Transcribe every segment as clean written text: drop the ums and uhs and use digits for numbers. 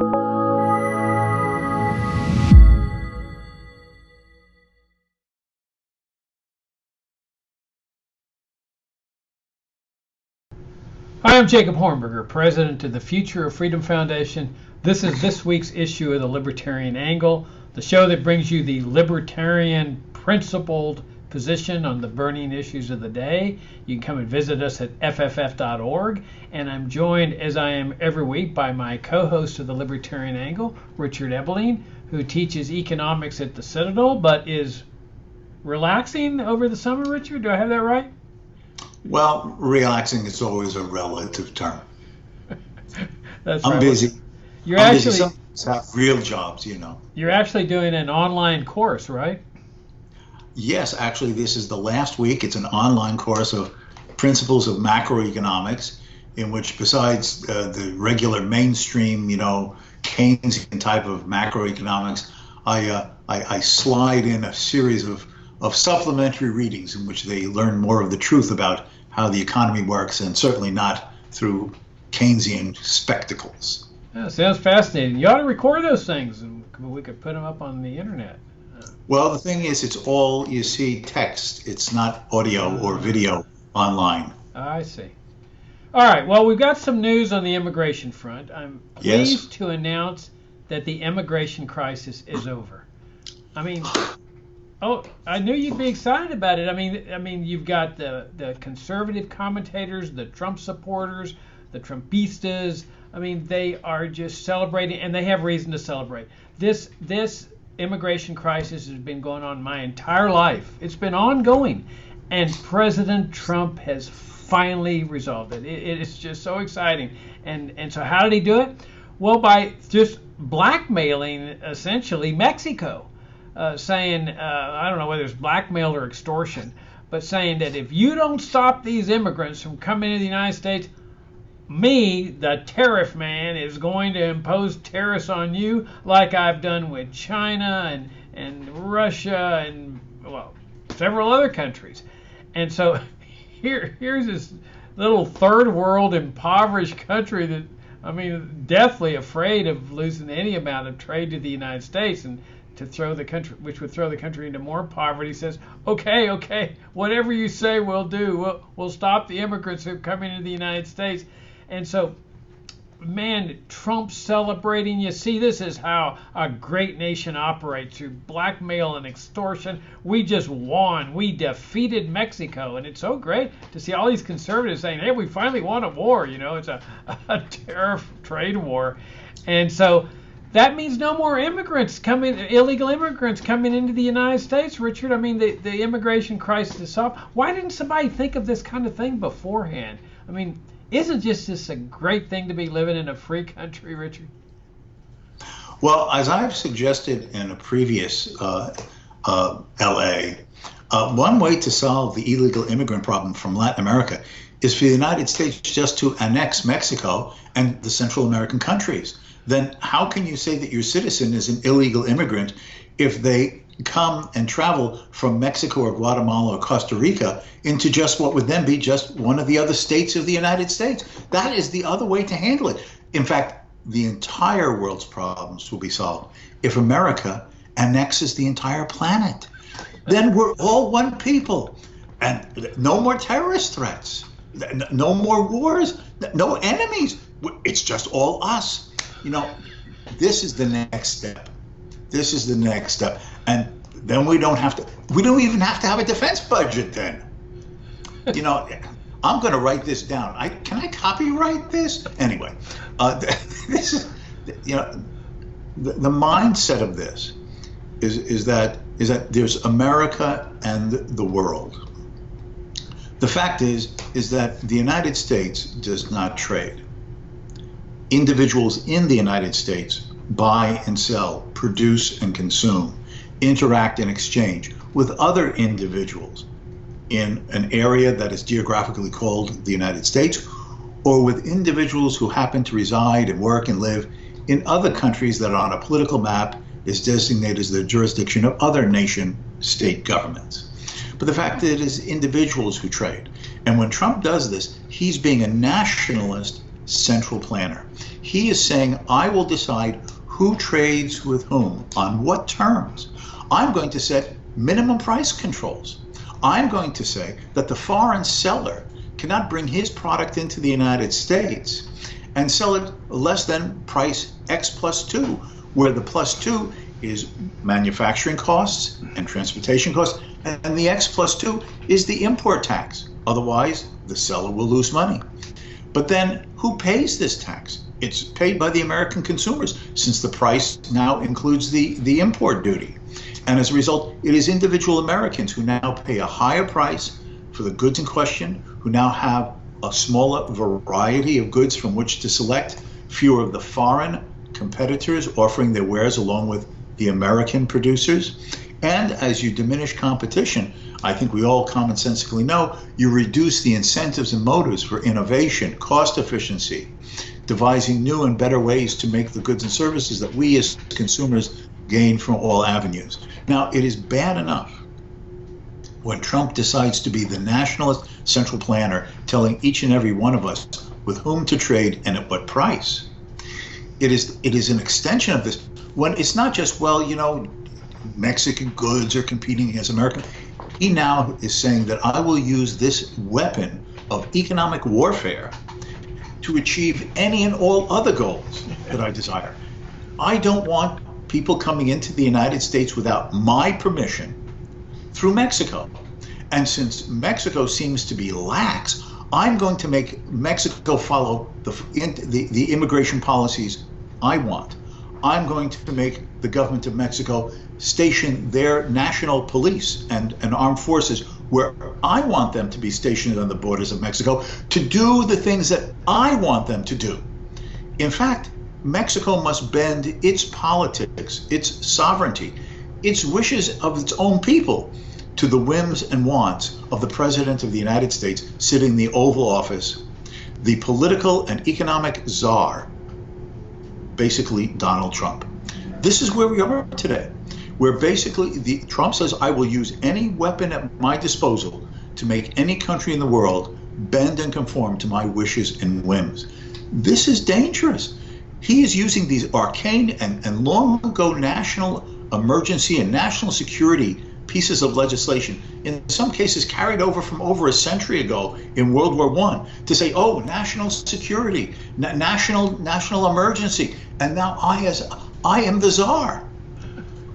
Hi, I'm Jacob Hornberger, president of the Future of Freedom Foundation. This is this week's issue of the Libertarian Angle, the show that brings you the libertarian principled position on the burning issues of the day. You can come and visit us at fff.org, and I'm joined, as I am every week, by my co-host of the Libertarian Angle, Richard Ebeling, who teaches economics at the Citadel, but is relaxing over the summer. Richard, do I have that right? Well, relaxing is always a relative term. That's I'm right. busy. You're I'm actually busy. Some have real jobs, you know. You're actually doing an online course, right? Yes, actually, this is the last week. It's an online course of principles of macroeconomics, in which, besides the regular mainstream, Keynesian type of macroeconomics, I slide in a series of supplementary readings in which they learn more of the truth about how the economy works, and certainly not through Keynesian spectacles. Yeah, sounds fascinating. You ought to record those things, and we could put them up on the internet. Well, the thing is, it's all, you see, text. It's not audio or video online. I see. All right. Well, we've got some news on the immigration front. I'm pleased to announce that the immigration crisis is over. I mean, I knew you'd be excited about it. I mean, you've got the conservative commentators, the Trump supporters, the Trumpistas. I mean, they are just celebrating, and they have reason to celebrate. This immigration crisis has been going on my entire life. It's been ongoing, and President Trump has finally resolved it. It's just so exciting. And so how did he do it? Well, by just blackmailing, essentially, Mexico. Saying, I don't know whether it's blackmail or extortion, but saying that if you don't stop these immigrants from coming to the United States, me, the tariff man, is going to impose tariffs on you like I've done with China and Russia and, well, several other countries. And so here's this little third world impoverished country that, I mean, deathly afraid of losing any amount of trade to the United States, and to throw the country, which would throw the country into more poverty, says, okay, whatever you say, we'll do. We'll stop the immigrants who are coming into the United States. And so, man, Trump's celebrating. You see, this is how a great nation operates, through blackmail and extortion. We just won. We defeated Mexico. And it's so great to see all these conservatives saying, hey, we finally won a war. It's a tariff trade war. And so that means no more illegal immigrants coming into the United States, Richard. I mean, the immigration crisis is solved. Why didn't somebody think of this kind of thing beforehand? I mean, isn't this a great thing to be living in a free country, Richard? Well, as I've suggested in a previous LA, one way to solve the illegal immigrant problem from Latin America is for the United States just to annex Mexico and the Central American countries. Then how can you say that your citizen is an illegal immigrant if they come and travel from Mexico or Guatemala or Costa Rica into just what would then be just one of the other states of the United States? That is the other way to handle it. In fact, the entire world's problems will be solved if America annexes the entire planet. Then we're all one people, and no more terrorist threats, no more wars, no enemies. It's just all us. This is the next step. This is the next step. And then we don't even have to have a defense budget then. I'm going to write this down. Can I copyright this? Anyway, this is, the mindset of this is that there's America and the world. The fact is that the United States does not trade. Individuals in the United States buy and sell, produce and consume, interact and exchange with other individuals in an area that is geographically called the United States, or with individuals who happen to reside and work and live in other countries that on a political map is designated as the jurisdiction of other nation-state governments. But the fact that it is individuals who trade. And when Trump does this, he's being a nationalist central planner. He is saying, I will decide who trades with whom, on what terms. I'm going to set minimum price controls. I'm going to say that the foreign seller cannot bring his product into the United States and sell it less than price X plus 2, where the plus 2 is manufacturing costs and transportation costs, and the X plus 2 is the import tax. Otherwise, the seller will lose money. But then who pays this tax? It's paid by the American consumers, since the price now includes the import duty. And as a result, it is individual Americans who now pay a higher price for the goods in question, who now have a smaller variety of goods from which to select, fewer of the foreign competitors offering their wares along with the American producers. And as you diminish competition, I think we all commonsensically know, you reduce the incentives and motives for innovation, cost efficiency, devising new and better ways to make the goods and services that we as consumers gain from all avenues. Now, it is bad enough when Trump decides to be the nationalist central planner, telling each and every one of us with whom to trade and at what price. It is an extension of this, when it's not just, well, you know, Mexican goods are competing against American. He now is saying that I will use this weapon of economic warfare to achieve any and all other goals that I desire. I don't want people coming into the United States without my permission through Mexico. And since Mexico seems to be lax, I'm going to make Mexico follow the immigration policies I want. I'm going to make the government of Mexico station their national police and armed forces where I want them to be stationed on the borders of Mexico to do the things that I want them to do. In fact, Mexico must bend its politics, its sovereignty, its wishes of its own people to the whims and wants of the President of the United States sitting in the Oval Office, the political and economic czar, basically Donald Trump. This is where we are today, where basically Trump says, I will use any weapon at my disposal to make any country in the world bend and conform to my wishes and whims. This is dangerous. He is using these arcane and long ago national emergency and national security pieces of legislation, in some cases carried over from over a century ago in World War I, to say, oh, national security, national emergency, and now I am the czar.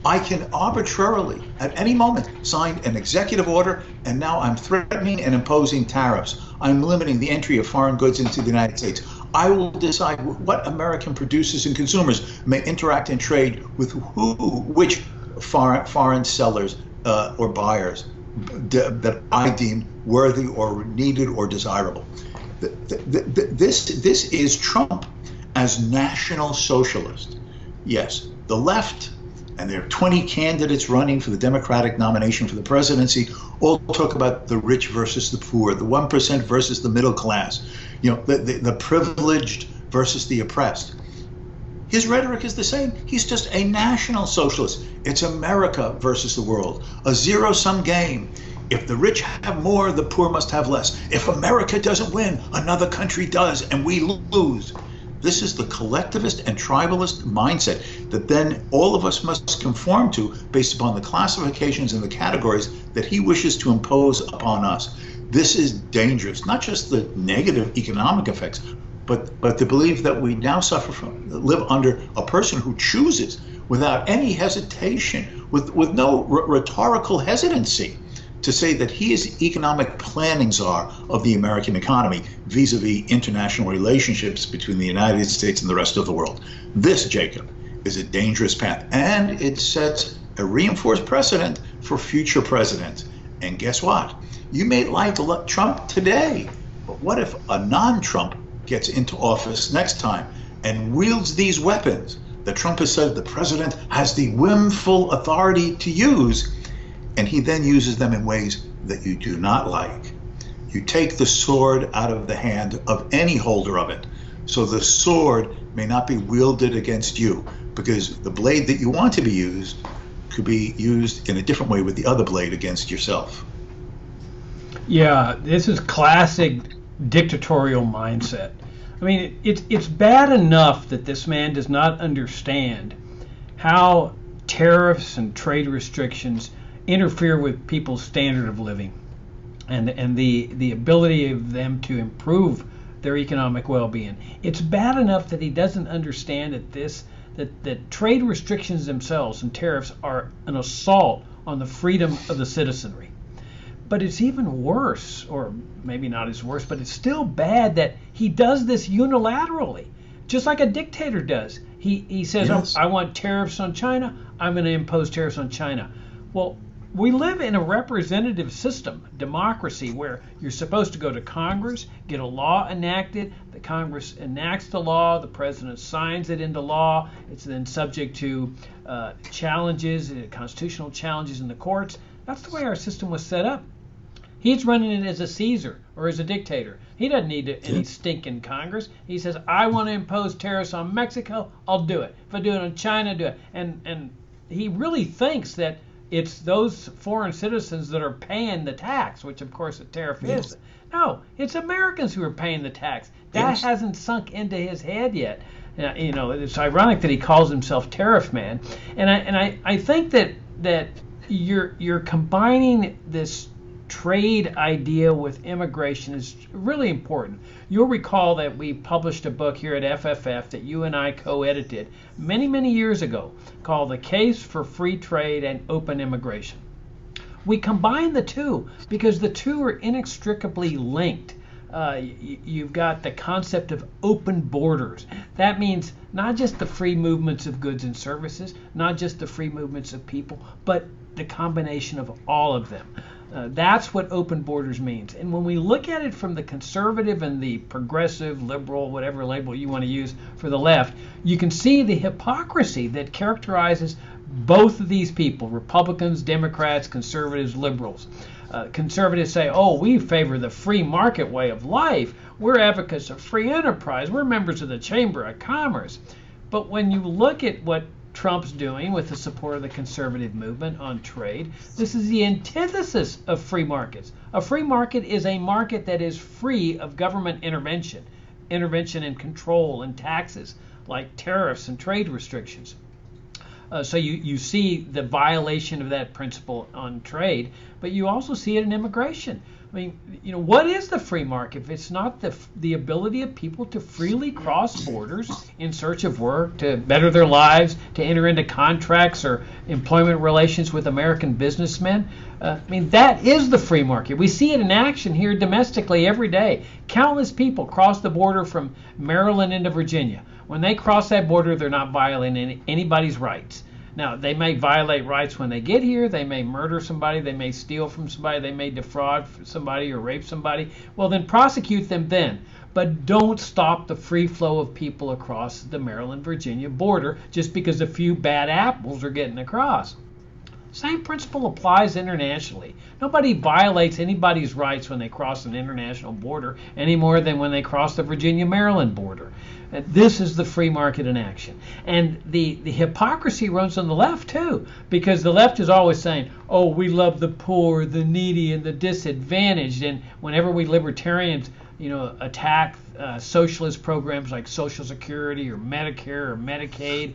I can arbitrarily, at any moment, sign an executive order, and now I'm threatening and imposing tariffs. I'm limiting the entry of foreign goods into the United States. I will decide what American producers and consumers may interact and trade with which foreign sellers or buyers that I deem worthy or needed or desirable. This is Trump as national socialist. Yes, the left, and there are 20 candidates running for the Democratic nomination for the presidency, all talk about the rich versus the poor, the 1% versus the middle class, you know, the privileged versus the oppressed. His rhetoric is the same. He's just a national socialist. It's America versus the world, a zero-sum game. If the rich have more, the poor must have less. If America doesn't win, another country does, and we lose. This is the collectivist and tribalist mindset that then all of us must conform to based upon the classifications and the categories that he wishes to impose upon us. This is dangerous, not just the negative economic effects, but to believe that we now live under a person who chooses without any hesitation, with no rhetorical hesitancy, to say that he is economic planning czar of the American economy vis-a-vis international relationships between the United States and the rest of the world. This, Jacob, is a dangerous path, and it sets a reinforced precedent for future presidents. And guess what? You may like Trump today, but what if a non-Trump gets into office next time and wields these weapons that Trump has said the president has the whimful authority to use, and he then uses them in ways that you do not like? You take the sword out of the hand of any holder of it, so the sword may not be wielded against you, because the blade that you want to be used could be used in a different way with the other blade against yourself. Yeah, this is classic dictatorial mindset. I mean, it's bad enough that this man does not understand how tariffs and trade restrictions interfere with people's standard of living and the ability of them to improve their economic well-being. It's bad enough that he doesn't understand that trade restrictions themselves and tariffs are an assault on the freedom of the citizenry. But it's even worse, or maybe not as worse, but it's still bad that he does this unilaterally, just like a dictator does. He says, yes, I want tariffs on China, I'm going to impose tariffs on China. Well, we live in a representative system, democracy, where you're supposed to go to Congress, get a law enacted, the Congress enacts the law, the president signs it into law, it's then subject to challenges, constitutional challenges in the courts. That's the way our system was set up. He's running it as a Caesar or as a dictator. He doesn't need any stinking Congress. He says, I want to impose tariffs on Mexico, I'll do it. If I do it on China, do it. And he really thinks that it's those foreign citizens that are paying the tax, which of course a tariff is. No, it's Americans who are paying the tax. That hasn't sunk into his head yet. You know, it's ironic that he calls himself Tariff Man. And I think that you're combining this trade idea with immigration is really important. You'll recall that we published a book here at FFF that you and I co-edited many years ago called The Case for Free Trade and Open Immigration. We combine the two because the two are inextricably linked. You've got the concept of open borders. That means not just the free movements of goods and services, not just the free movements of people, but the combination of all of them. That's what open borders means. And when we look at it from the conservative and the progressive, liberal, whatever label you want to use for the left, you can see the hypocrisy that characterizes both of these people, Republicans, Democrats, conservatives, liberals. Conservatives say, oh, we favor the free market way of life. We're advocates of free enterprise. We're members of the Chamber of Commerce. But when you look at what Trump's doing with the support of the conservative movement on trade, this is the antithesis of free markets. A free market is a market that is free of government intervention and control and taxes like tariffs and trade restrictions. So you see the violation of that principle on trade, but you also see it in immigration. I mean, you know, what is the free market if it's not the ability of people to freely cross borders in search of work, to better their lives, to enter into contracts or employment relations with American businessmen? I mean, that is the free market. We see it in action here domestically every day. Countless people cross the border from Maryland into Virginia. When they cross that border, they're not violating anybody's rights. Now, they may violate rights when they get here. They may murder somebody. They may steal from somebody. They may defraud somebody or rape somebody. Well, then prosecute them then. But don't stop the free flow of people across the Maryland-Virginia border just because a few bad apples are getting across. Same principle applies internationally. Nobody violates anybody's rights when they cross an international border any more than when they cross the Virginia-Maryland border. This is the free market in action. And the hypocrisy runs on the left too, because the left is always saying, oh, we love the poor, the needy, and the disadvantaged. And whenever we libertarians, you know, attack socialist programs like Social Security or Medicare or Medicaid,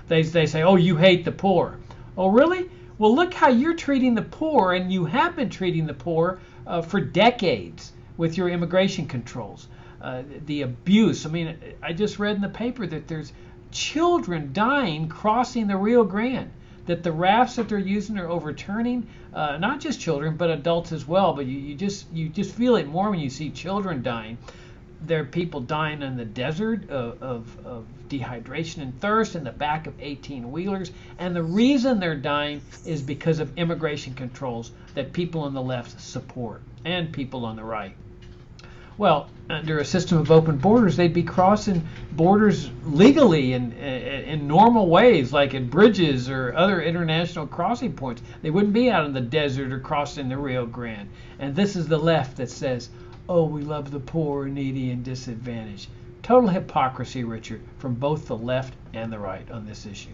they say, oh, you hate the poor. Oh, really? Well, look how you're treating the poor, and you have been treating the poor for decades with your immigration controls. The abuse. I mean, I just read in the paper that there's children dying crossing the Rio Grande, that the rafts that they're using are overturning, not just children, but adults as well. But you just feel it more when you see children dying. There are people dying in the desert of dehydration and thirst in the back of 18-wheelers. And the reason they're dying is because of immigration controls that people on the left support and people on the right. Well, under a system of open borders, they'd be crossing borders legally in normal ways, like at bridges or other international crossing points. They wouldn't be out in the desert or crossing the Rio Grande. And this is the left that says, oh, we love the poor, needy, and disadvantaged. Total hypocrisy, Richard, from both the left and the right on this issue.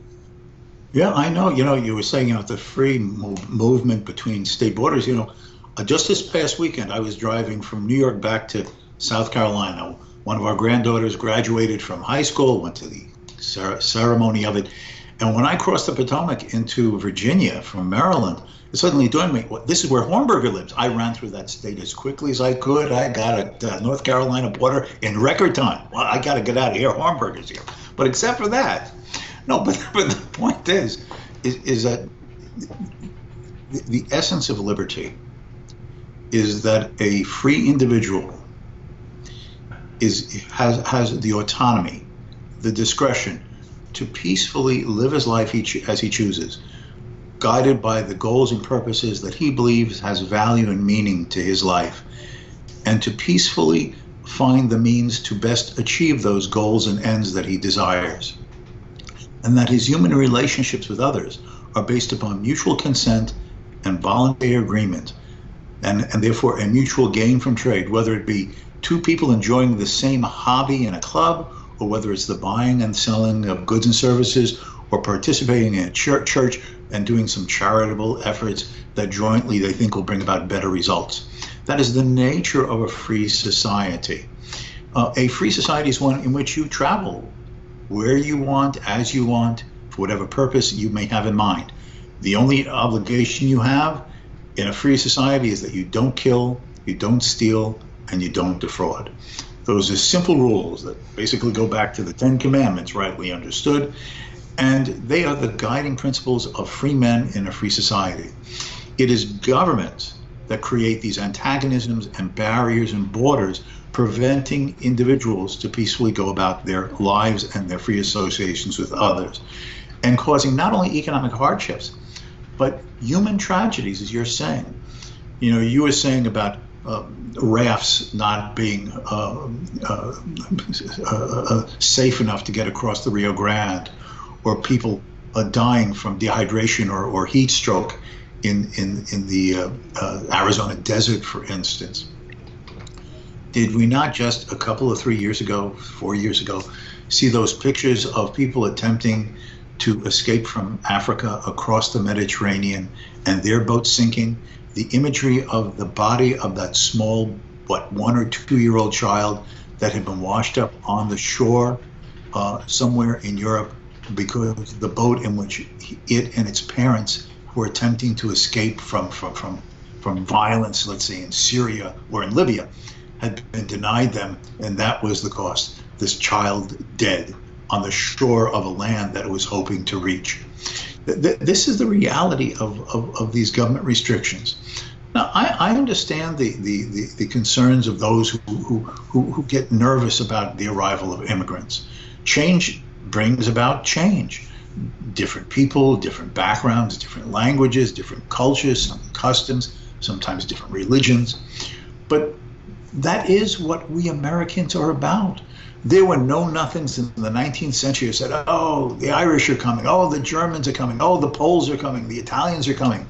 Yeah, I know. You know, you were saying, the free movement between state borders, just this past weekend, I was driving from New York back to South Carolina, One of our granddaughters graduated from high school, went to the ceremony of it. And when I crossed the Potomac into Virginia from Maryland, it suddenly dawned on me, well, this is where Hornberger lives. I ran through that state as quickly as I could. I got a North Carolina border in record time. Well, I got to get out of here. Hornberger's here. But except for that, no, but the point is that the essence of liberty is that a free individual has the autonomy, the discretion to peacefully live his life as he chooses, guided by the goals and purposes that he believes has value and meaning to his life, and to peacefully find the means to best achieve those goals and ends that he desires. And that his human relationships with others are based upon mutual consent and voluntary agreement, and therefore a mutual gain from trade, whether it be two people enjoying the same hobby in a club, or whether it's the buying and selling of goods and services, or participating in a church and doing some charitable efforts that jointly they think will bring about better results. That is the nature of a free society. A free society is one in which you travel where you want, as you want, for whatever purpose you may have in mind. The only obligation you have in a free society is that you don't kill, you don't steal, and you don't defraud. Those are simple rules that basically go back to the Ten Commandments, rightly understood, and they are the guiding principles of free men in a free society. It is governments that create these antagonisms and barriers and borders, preventing individuals to peacefully go about their lives and their free associations with others, and causing not only economic hardships, but human tragedies, as you're saying. You know, you were saying about rafts not being safe enough to get across the Rio Grande, or people dying from dehydration or heat stroke in the Arizona desert, for instance. Did we not just a couple of 3 years ago, 4 years ago, see those pictures of people attempting to escape from Africa across the Mediterranean and their boat sinking? The imagery of the body of that small, 1 or 2 year old child that had been washed up on the shore somewhere in Europe because the boat in which it and its parents were attempting to escape from violence, let's say in Syria or in Libya, had been denied them, and that was the cost. This child dead on the shore of a land that it was hoping to reach. This is the reality of these government restrictions. Now, I understand the concerns of those who get nervous about the arrival of immigrants. Change brings about change. Different people, different backgrounds, different languages, different cultures, some customs, sometimes different religions. But that is what we Americans are about. There were know-nothings in the 19th century who said, oh, the Irish are coming, oh, the Germans are coming, oh, the Poles are coming, the Italians are coming.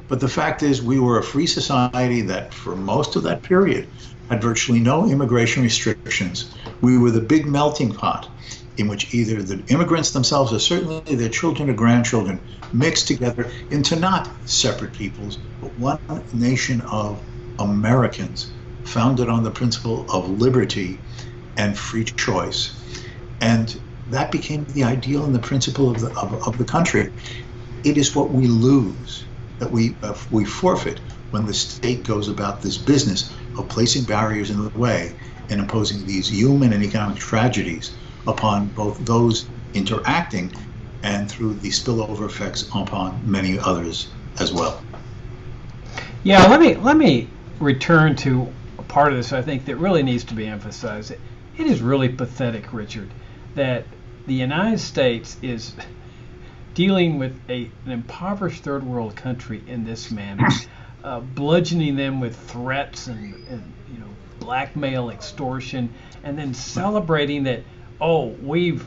But the fact is, we were a free society that for most of that period had virtually no immigration restrictions. We were the big melting pot in which either the immigrants themselves or certainly their children or grandchildren mixed together into not separate peoples, but one nation of Americans founded on the principle of liberty and free choice. And that became the ideal and the principle of the country. It is what we lose, that we forfeit when the state goes about this business of placing barriers in the way and imposing these human and economic tragedies upon both those interacting and through the spillover effects upon many others as well. Yeah, let me return to a part of this I think that really needs to be emphasized. It is really pathetic, Richard, that the United States is dealing with an impoverished third world country in this manner, bludgeoning them with threats and blackmail, extortion, and then celebrating that, oh, we've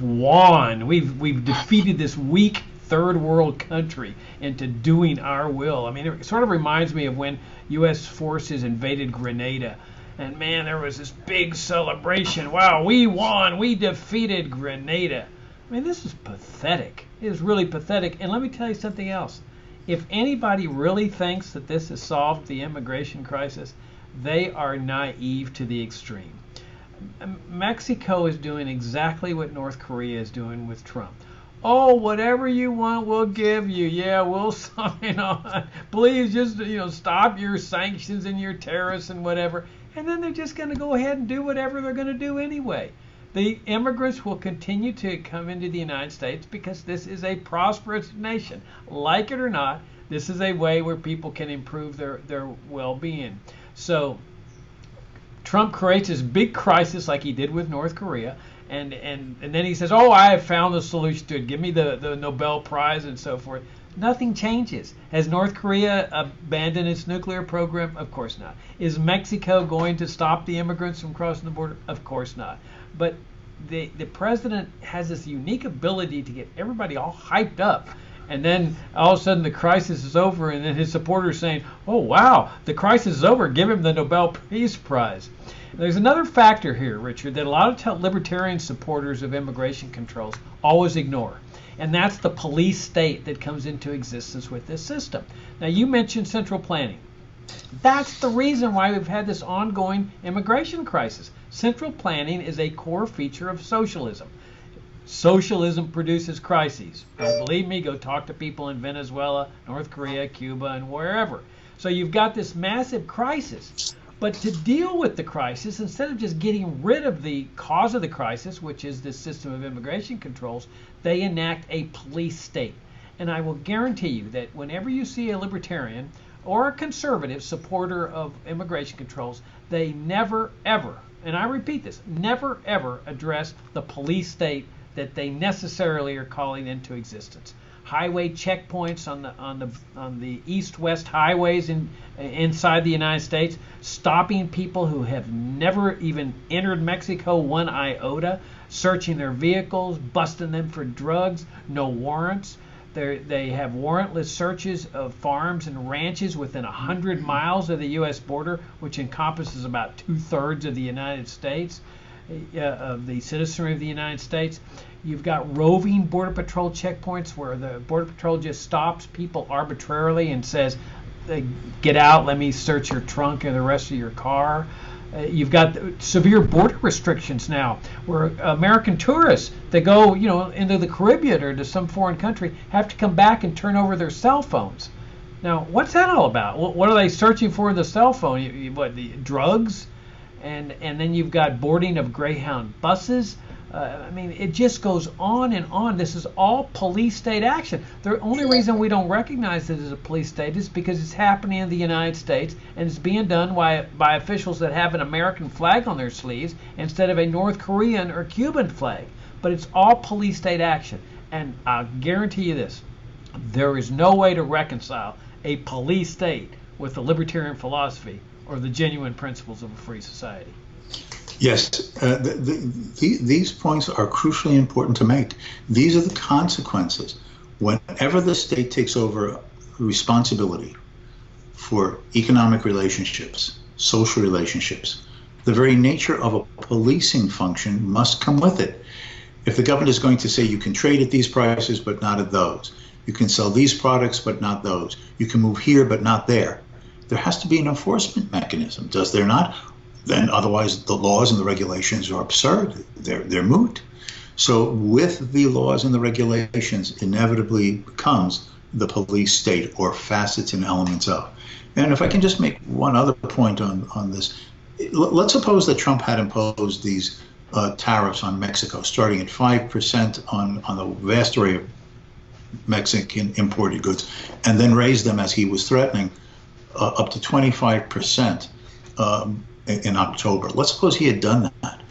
won, we've defeated this weak third world country into doing our will. I mean, it sort of reminds me of when U.S. forces invaded Grenada. And man, there was this big celebration. Wow, we won. We defeated Grenada. I mean, this is pathetic. It is really pathetic. And let me tell you something else. If anybody really thinks that this has solved the immigration crisis, they are naive to the extreme. Mexico is doing exactly what North Korea is doing with Trump. Oh, whatever you want, we'll give you. Yeah, we'll sign on. Please just, stop your sanctions and your tariffs and whatever. And then they're just going to go ahead and do whatever they're going to do anyway. The immigrants will continue to come into the United States because this is a prosperous nation. Like it or not, this is a way where people can improve their well-being. So Trump creates this big crisis like he did with North Korea. And then he says, oh, I have found the solution to it. Give me the Nobel Prize and so forth. Nothing changes. Has North Korea abandoned its nuclear program? Of course not. Is Mexico going to stop the immigrants from crossing the border? Of course not. But the president has this unique ability to get everybody all hyped up. And then all of a sudden the crisis is over, and then his supporters saying, oh, wow, the crisis is over. Give him the Nobel Peace Prize. There's another factor here, Richard, that a lot of libertarian supporters of immigration controls always ignore, and that's the police state that comes into existence with this system. Now, you mentioned central planning. That's the reason why we've had this ongoing immigration crisis. Central planning is a core feature of socialism. Socialism produces crises. And believe me, go talk to people in Venezuela, North Korea, Cuba, and wherever. So you've got this massive crisis. But to deal with the crisis, instead of just getting rid of the cause of the crisis, which is this system of immigration controls, they enact a police state. And I will guarantee you that whenever you see a libertarian or a conservative supporter of immigration controls, they never, ever, and I repeat this, never, ever address the police state that they necessarily are calling into existence. Highway checkpoints on the east-west highways inside the United States, stopping people who have never even entered Mexico one iota, searching their vehicles, busting them for drugs, no warrants. They have warrantless searches of farms and ranches within 100 miles of the U.S. border, which encompasses about 2/3 of the United States, of the citizenry of the United States. You've got roving Border Patrol checkpoints where the Border Patrol just stops people arbitrarily and says, get out, let me search your trunk and the rest of your car. You've got severe border restrictions now where American tourists that go, into the Caribbean or to some foreign country have to come back and turn over their cell phones. Now, what's that all about? What are they searching for in the cell phone? The drugs? And then you've got boarding of Greyhound buses. It just goes on and on. This is all police state action. The only reason we don't recognize it as a police state is because it's happening in the United States, and it's being done by officials that have an American flag on their sleeves instead of a North Korean or Cuban flag. But it's all police state action. And I'll guarantee you this, there is no way to reconcile a police state with the libertarian philosophy or the genuine principles of a free society. Yes, these points are crucially important to make. These are the consequences. Whenever the state takes over responsibility for economic relationships, social relationships, the very nature of a policing function must come with it. If the government is going to say you can trade at these prices but not at those, you can sell these products but not those, you can move here but not there, there has to be an enforcement mechanism, does there not? Then otherwise the laws and the regulations are absurd. They're moot. So with the laws and the regulations inevitably comes the police state or facets and elements of. And if I can just make one other point on this, let's suppose that Trump had imposed these tariffs on Mexico, starting at 5% on the vast array of Mexican imported goods, and then raised them, as he was threatening, up to 25%. In October. Let's suppose he had done that.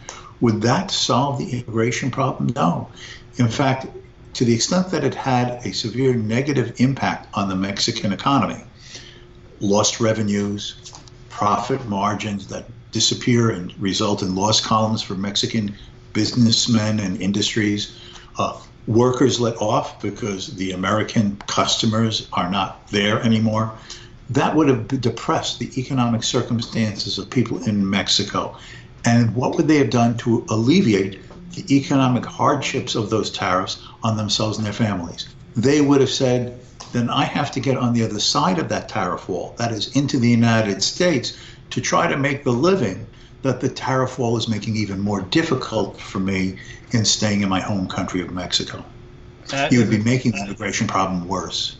Would that solve the immigration problem? No. In fact, to the extent that it had a severe negative impact on the Mexican economy, lost revenues, profit margins that disappear and result in lost columns for Mexican businessmen and industries, workers let off because the American customers are not there anymore. That would have depressed the economic circumstances of people in Mexico. And what would they have done to alleviate the economic hardships of those tariffs on themselves and their families? They would have said, then I have to get on the other side of that tariff wall, that is into the United States, to try to make the living that the tariff wall is making even more difficult for me in staying in my home country of Mexico. You would be making the immigration problem worse.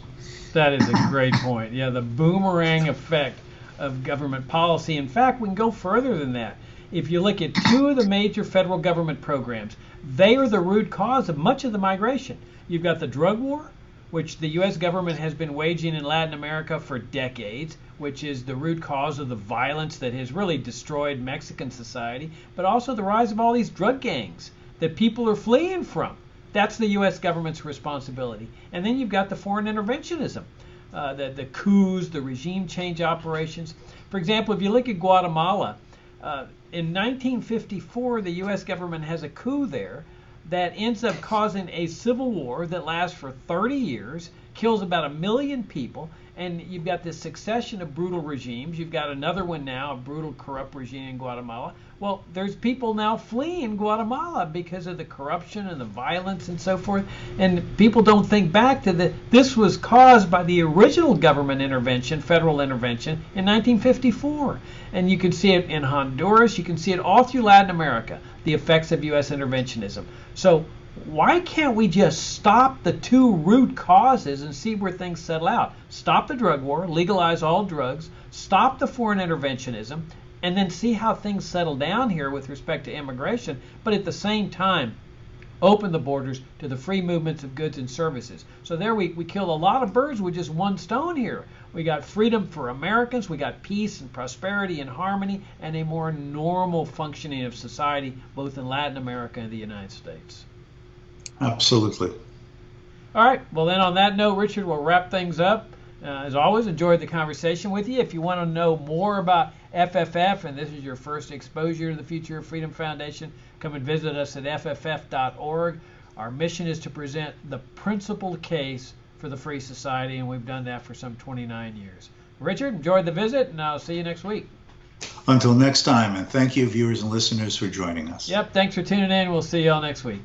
That is a great point. Yeah, the boomerang effect of government policy. In fact, we can go further than that. If you look at two of the major federal government programs, they are the root cause of much of the migration. You've got the drug war, which the U.S. government has been waging in Latin America for decades, which is the root cause of the violence that has really destroyed Mexican society, but also the rise of all these drug gangs that people are fleeing from. That's the U.S. government's responsibility. And then you've got the foreign interventionism, the coups, the regime change operations. For example, if you look at Guatemala, in 1954, the U.S. government has a coup there that ends up causing a civil war that lasts for 30 years, kills about 1 million people, and you've got this succession of brutal regimes. You've got another one now, a brutal, corrupt regime in Guatemala. Well, there's people now fleeing Guatemala because of the corruption and the violence and so forth, and people don't think back to that. This was caused by the original government intervention, federal intervention, in 1954. And you can see it in Honduras. You can see it all through Latin America, the effects of U.S. interventionism. So why can't we just stop the two root causes and see where things settle out? Stop the drug war, legalize all drugs, stop the foreign interventionism, and then see how things settle down here with respect to immigration, but at the same time, open the borders to the free movements of goods and services. So there we killed a lot of birds with just one stone here. We got freedom for Americans, we got peace and prosperity and harmony, and a more normal functioning of society, both in Latin America and the United States. Absolutely. All right. Well, then on that note, Richard, we'll wrap things up. As always, enjoyed the conversation with you. If you want to know more about FFF, and this is your first exposure to the Future of Freedom Foundation, come and visit us at fff.org. Our mission is to present the principled case for the free society, and we've done that for some 29 years. Richard, enjoyed the visit, and I'll see you next week. Until next time, and thank you, viewers and listeners, for joining us. Yep, thanks for tuning in. We'll see you all next week.